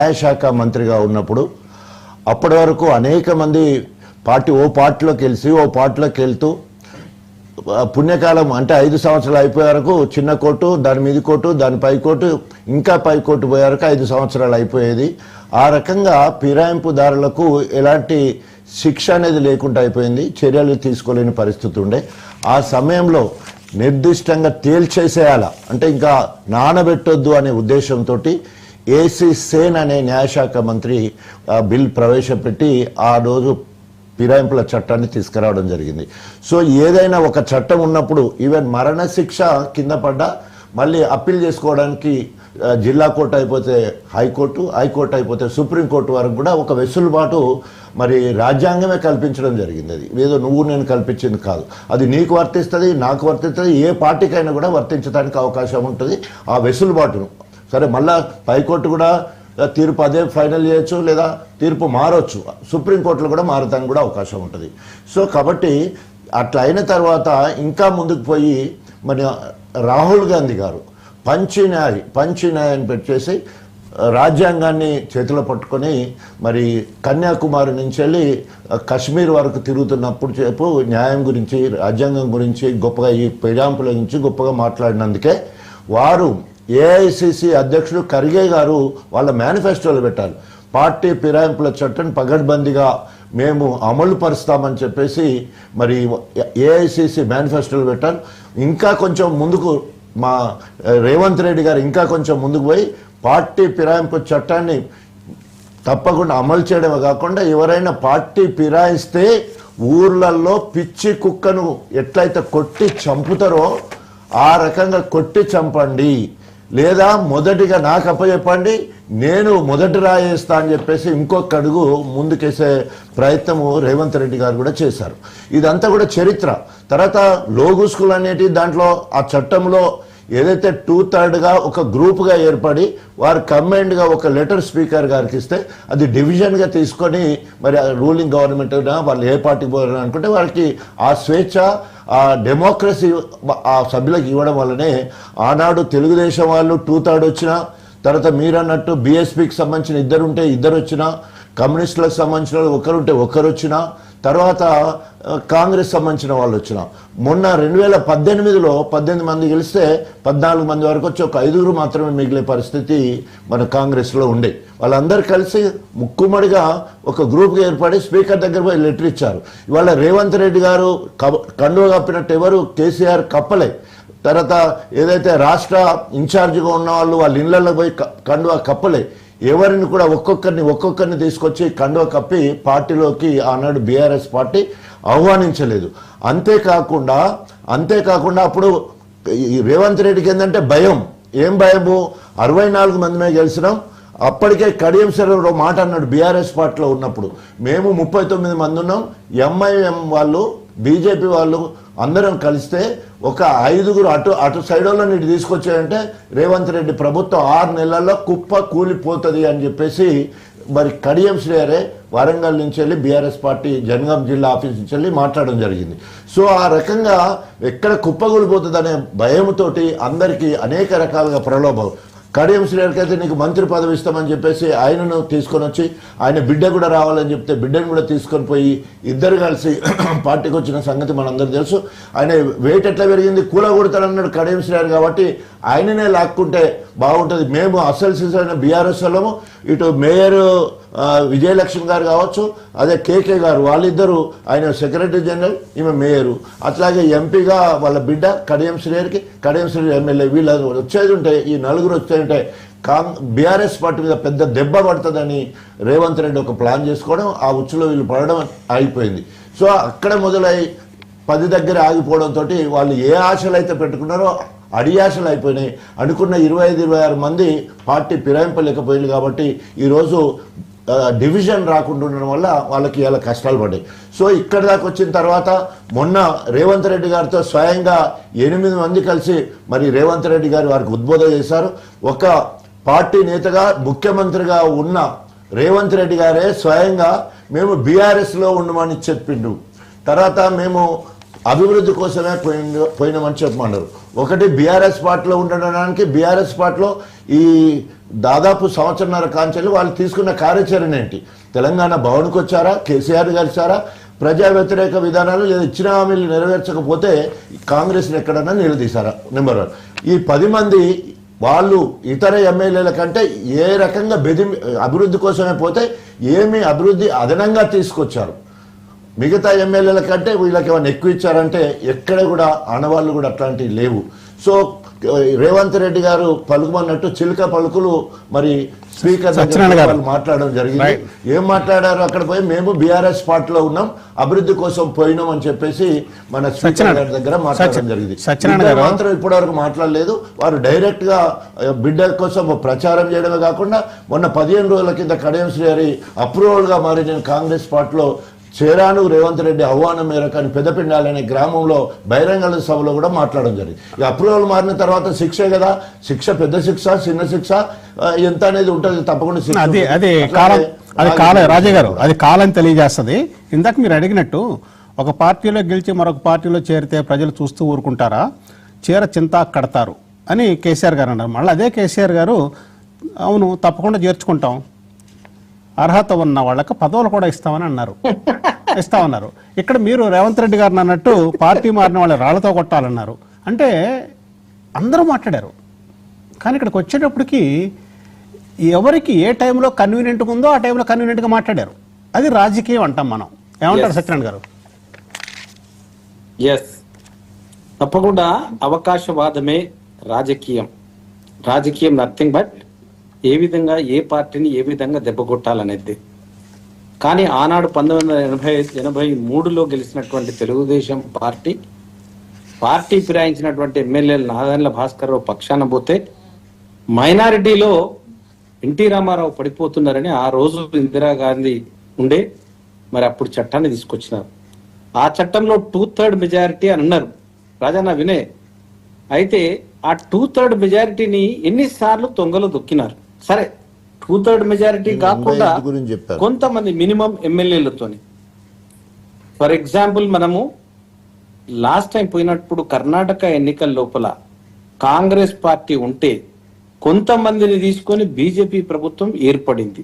న్యాయశాఖ మంత్రిగా ఉన్నప్పుడు అప్పటి వరకు అనేక మంది పార్టీలోకి వెళ్తూ పుణ్యకాలం అంటే 5 సంవత్సరాలు అయిపోయే వరకు చిన్న కోర్టు, దాని మీద కోర్టు, దాని పై కోర్టు, ఇంకా పై కోర్టు పోయే వరకు 5 సంవత్సరాలు అయిపోయేది. ఆ రకంగా ఫిరాయింపుదారులకు ఎలాంటి శిక్ష అనేది లేకుండా అయిపోయింది, చర్యలు తీసుకోలేని పరిస్థితి ఉండే. ఆ సమయంలో నిర్దిష్టంగా తేల్చేసేయాల అంటే ఇంకా నానబెట్టొద్దు అనే ఉద్దేశంతో ఏసీ సేన్ అనే న్యాయశాఖ మంత్రి బిల్ ప్రవేశపెట్టి ఆ రోజు ఫిరాయింపుల చట్టాన్ని తీసుకురావడం జరిగింది. సో ఏదైనా ఒక చట్టం ఉన్నప్పుడు ఈవెన్ మరణశిక్ష కింద పడ్డా మళ్ళీ అప్పీల్ చేసుకోవడానికి జిల్లా కోర్టు అయిపోతే హైకోర్టు, హైకోర్టు అయిపోతే సుప్రీంకోర్టు వరకు కూడా ఒక వెసులుబాటు మరి రాజ్యాంగమే కల్పించడం జరిగింది. అది ఏదో నువ్వు నేను కల్పించింది కాదు, అది నీకు వర్తిస్తుంది, నాకు వర్తిస్తుంది, ఏ పార్టీకైనా కూడా వర్తించడానికి అవకాశం ఉంటుంది. ఆ వెసులుబాటును సరే మళ్ళా పైకోర్టు కూడా తీర్పు అదే ఫైనల్ చేయొచ్చు, లేదా తీర్పు మారొచ్చు, సుప్రీంకోర్టులో కూడా మారడానికి కూడా అవకాశం ఉంటుంది. సో కాబట్టి అట్లా అయిన తర్వాత ఇంకా ముందుకు పోయి మరి రాహుల్ గాంధీ గారు పంచ్ న్యాయాన్ని పెట్టేసి రాజ్యాంగాన్ని చేతిలో పట్టుకొని మరి కన్యాకుమారి నుంచి వెళ్ళి కశ్మీర్ వరకు తిరుగుతున్నప్పుడు చెప్పు న్యాయం గురించి, రాజ్యాంగం గురించి గొప్పగా, ఈ ఫిరాయింపుల గురించి గొప్పగా మాట్లాడినందుకే వారు ఏఐసిసి అధ్యక్షుడు ఖర్గే గారు వాళ్ళ మేనిఫెస్టోలో పెట్టారు, పార్టీ ఫిరాయింపుల చట్టాన్ని పగడ్బందీగా మేము అమలు పరుస్తామని చెప్పేసి మరి ఏఐసిసి మేనిఫెస్టోలో పెట్టారు. ఇంకా కొంచెం ముందుకు మా రేవంత్ రెడ్డి గారు ఇంకా కొంచెం ముందుకు పోయి పార్టీ ఫిరాయింపు చట్టాన్ని తప్పకుండా అమలు చేయడమే కాకుండా ఎవరైనా పార్టీ ఫిరాయిస్తే ఊర్లలో పిచ్చి కుక్కను ఎట్లయితే కొట్టి చంపుతారో ఆ రకంగా కొట్టి చంపండి, లేదా మొదటిగా నాకు అప్పచెప్పండి, నేను మొదటి రాయేస్తా అని చెప్పేసి ఇంకొక అడుగు ముందుకేసే ప్రయత్నము రేవంత్ రెడ్డి గారు కూడా చేశారు. ఇదంతా కూడా చరిత్ర. తర్వాత లోగు స్కూల్ అనేటి దాంట్లో ఆ చట్టంలో ఏదైతే 2/3 ఒక గ్రూప్గా ఏర్పడి వారు కంబైన్డ్గా ఒక లెటర్ స్పీకర్ గారికి ఇస్తే అది డివిజన్గా తీసుకొని మరి రూలింగ్ గవర్నమెంట్ వాళ్ళు ఏ పార్టీకి పోవాలని అనుకుంటే వాళ్ళకి ఆ స్వేచ్ఛ, ఆ డెమోక్రసీ ఆ సభ్యులకు ఇవ్వడం వల్లనే ఆనాడు తెలుగుదేశం వాళ్ళు 2/3 వచ్చినా, తర్వాత మీరన్నట్టు బీఎస్పీకి సంబంధించిన 2 ఉంటే 2 వచ్చినా, కమ్యూనిస్టులకు సంబంధించిన వాళ్ళు 1 ఉంటే 1 వచ్చినా, తర్వాత కాంగ్రెస్ సంబంధించిన వాళ్ళు వచ్చిన మొన్న 2018లో 18 మంది గెలిస్తే 14 మంది వరకు వచ్చి ఒక 5 మాత్రమే మిగిలే పరిస్థితి మన కాంగ్రెస్లో ఉండే. వాళ్ళందరూ కలిసి ముక్కుమడిగా ఒక గ్రూప్గా ఏర్పడి స్పీకర్ దగ్గర పోయి లెటర్ ఇచ్చారు. ఇవాళ రేవంత్ రెడ్డి గారు కండువ కప్పినట్టు ఎవరు కేసీఆర్ కప్పలే. తర్వాత ఏదైతే రాష్ట్ర ఇన్ఛార్జిగా ఉన్న వాళ్ళు వాళ్ళ ఇళ్లలో పోయి కండువ కప్పలే. ఎవరిని కూడా ఒక్కొక్కరిని తీసుకొచ్చి కండువ కప్పి పార్టీలోకి ఆనాడు బీఆర్ఎస్ పార్టీ ఆహ్వానించలేదు. అంతేకాకుండా అప్పుడు రేవంత్ రెడ్డికి ఏంటంటే భయం. ఏం భయము? 64 మందిమే గెలిచినాం. అప్పటికే కడియం శ్రీరావు మాట అన్నాడు బీఆర్ఎస్ పార్టీలో ఉన్నప్పుడు, మేము 39 మంది ఉన్నాం, ఎంఐఎం వాళ్ళు బీజేపీ వాళ్ళు అందరం కలిస్తే ఒక 5 అటు సైడ్ వాళ్ళని ఇటు తీసుకొచ్చాయంటే రేవంత్ రెడ్డి ప్రభుత్వం 6 నెలల్లో కుప్ప కూలిపోతుంది అని చెప్పేసి మరి కడియం శ్రీహరే వరంగల్ నుంచి వెళ్ళి బీఆర్ఎస్ పార్టీ జనగాం జిల్లా ఆఫీస్ నుంచి వెళ్ళి మాట్లాడడం జరిగింది. సో ఆ రకంగా ఎక్కడ కుప్పగూలిపోతుంది అనే భయంతోటి అందరికీ అనేక రకాలుగా ప్రలోభం. కడియం శ్రీహరికి అయితే నీకు మంత్రి పదవి ఇస్తామని చెప్పేసి ఆయనను తీసుకొని వచ్చి ఆయన బిడ్డ కూడా రావాలని చెప్తే బిడ్డను కూడా తీసుకొని పోయి ఇద్దరు కలిసి పార్టీకి వచ్చిన సంగతి మనందరూ తెలుసు. ఆయన వెయిట్ ఎట్లా పెరిగింది, కూలగొడతాడన్నాడు కడియం శ్రీహరి కాబట్టి ఆయననే లాక్కుంటే బాగుంటుంది. మేము అసలు సిసైన బీఆర్ఎస్ వాళ్ళము, ఇటు మేయర్ విజయలక్ష్మి గారు కావచ్చు, అదే కేకే గారు, వాళ్ళిద్దరూ, ఆయన సెక్రటరీ జనరల్, ఈమె మేయరు, అట్లాగే ఎంపీగా వాళ్ళ బిడ్డ కడియం శ్రీహరికి, కడియం శ్రీహరి ఎమ్మెల్యే, వీళ్ళు వచ్చేది ఉంటే ఈ 4 వచ్చేదంటే బీఆర్ఎస్ పార్టీ మీద పెద్ద దెబ్బ పడుతుందని రేవంత్ రెడ్డి ఒక ప్లాన్ చేసుకోవడం, ఆ ఉచ్చులో వీళ్ళు పడడం అయిపోయింది. సో అక్కడ మొదలై 10 దగ్గర ఆగిపోవడంతో వాళ్ళు ఏ ఆశలు అయితే పెట్టుకున్నారో అడియాశలు అయిపోయినాయి. అనుకున్న 25-26 మంది పార్టీ ఫిరాయింపలేకపోయింది కాబట్టి ఈరోజు డివిజన్ రాకుండా ఉండడం వల్ల వాళ్ళకి ఇలా కష్టాలు పడ్డాయి. సో ఇక్కడ దాకా వచ్చిన తర్వాత మొన్న రేవంత్ రెడ్డి గారితో స్వయంగా 8 మంది కలిసి మరి రేవంత్ రెడ్డి గారు వారికి ఉద్బోధన చేశారు. ఒక పార్టీ నేతగా ముఖ్యమంత్రిగా ఉన్న రేవంత్ రెడ్డి గారే స్వయంగా మేము బీఆర్ఎస్లో ఉండమని చెప్పిండు. తర్వాత మేము అభివృద్ధి కోసమే పోయినామని చెప్పమన్నారు. ఒకటి బీఆర్ఎస్ పార్టీలో ఉండడానికి, బీఆర్ఎస్ పార్టీలో ఈ దాదాపు సంవత్సరన్నర కాంచెలు వాళ్ళు తీసుకున్న కార్యాచరణ ఏంటి? తెలంగాణ భవన్కి వచ్చారా, కేసీఆర్ కలిసారా, ప్రజా వ్యతిరేక విధానాలు లేదా ఇచ్చిన హామీలు నెరవేర్చకపోతే కాంగ్రెస్ని ఎక్కడన్నా నిలదీశారా? నెంబర్ 1. ఈ 10 మంది వాళ్ళు ఇతర ఎమ్మెల్యేల కంటే ఏ రకంగా అభివృద్ధి కోసమే పోతే ఏమి అభివృద్ధి అదనంగా తీసుకొచ్చారు? మిగతా ఎమ్మెల్యేల కంటే వీళ్ళకి ఏమైనా ఎక్కువ ఇచ్చారంటే ఎక్కడ కూడా ఆనవాళ్ళు కూడా అట్లాంటివి లేవు. సో రేవంత్ రెడ్డి గారు పలుకుమన్నట్టు చిలుక పలుకులు మరి స్పీకర్ వాళ్ళు మాట్లాడడం జరిగింది. ఏం మాట్లాడారు? అక్కడ పోయి మేము బీఆర్ఎస్ పార్టీలో ఉన్నాం, అభివృద్ధి కోసం పోయినాం అని చెప్పేసి మన స్పీకర్ గారి దగ్గర మాట్లాడడం జరిగింది. మాత్రం ఇప్పటి వరకు మాట్లాడలేదు. వారు డైరెక్ట్ గా బిడ్డ కోసం ప్రచారం చేయడమే కాకుండా మొన్న 15 రోజుల కింద కడియం శ్రీహరి అప్రూవల్ గా మారి నేను కాంగ్రెస్ పార్టీలో చేరాను రేవంత్ రెడ్డి ఆహ్వానం మేరకు అని పెద్దపిండాలి అనే గ్రామంలో బహిరంగ సభలో కూడా మాట్లాడడం జరిగింది. ఈ అప్రూవల్ మారిన తర్వాత శిక్షే కదా, శిక్ష పెద్ద శిక్ష చిన్న శిక్ష ఎంత అనేది ఉంటుంది తప్పకుండా. రాజా గారు అది కాలం తెలియజేస్తుంది. ఇందాక మీరు అడిగినట్టు ఒక పార్టీలో గెలిచి మరొక పార్టీలో చేరితే ప్రజలు చూస్తూ ఊరుకుంటారా, చీర చింతా కడతారు అని కేసీఆర్ గారు అన్నారు. మళ్ళీ అదే కేసీఆర్ గారు అవును తప్పకుండా చేర్చుకుంటాం, అర్హత ఉన్న వాళ్ళకి పదవులు కూడా ఇస్తామన్నారు. ఇక్కడ మీరు రేవంత్ రెడ్డి గారిని అన్నట్టు పార్టీ మారిన వాళ్ళు రాళ్లతో కొట్టాలన్నారు. అంటే అందరూ మాట్లాడారు, కానీ ఇక్కడికి వచ్చేటప్పటికి ఎవరికి ఏ టైంలో కన్వీనియంట్గా ఉందో ఆ టైంలో కన్వీనియంట్గా మాట్లాడారు. అది రాజకీయం అంటాం మనం. ఏమంటారు సత్యనారాయణ గారు? ఎస్, తప్పకుండా అవకాశవాదమే రాజకీయం. రాజకీయం నథింగ్ బట్ ఏ విధంగా ఏ పార్టీని ఏ విధంగా దెబ్బ కొట్టాలనేది. కానీ ఆనాడు 1983లో గెలిచినటువంటి తెలుగుదేశం పార్టీ ఫిరాయించినటువంటి ఎమ్మెల్యేలు నాదెండ్ల భాస్కర్ రావు పక్షాన పోతే మైనారిటీలో ఎన్టీ రామారావు పడిపోతున్నారని ఆ రోజు ఇందిరాగాంధీ ఉండే మరి అప్పుడు చట్టాన్ని తీసుకొచ్చినారు. ఆ చట్టంలో 2/3 మెజారిటీ అని అన్నారు. రాజన్న వినే అయితే ఆ 2/3 మెజారిటీని ఎన్నిసార్లు తొంగలో దొక్కినారు. సరే 2/3 మెజారిటీ కాకుండా కొంతమంది మినిమం ఎమ్మెల్యేలతోని, ఫర్ ఎగ్జాంపుల్ మనము లాస్ట్ టైం పోయినప్పుడు కర్ణాటక ఎన్నికల లోపల కాంగ్రెస్ పార్టీ ఉంటే కొంతమందిని తీసుకొని బీజేపీ ప్రభుత్వం ఏర్పడింది.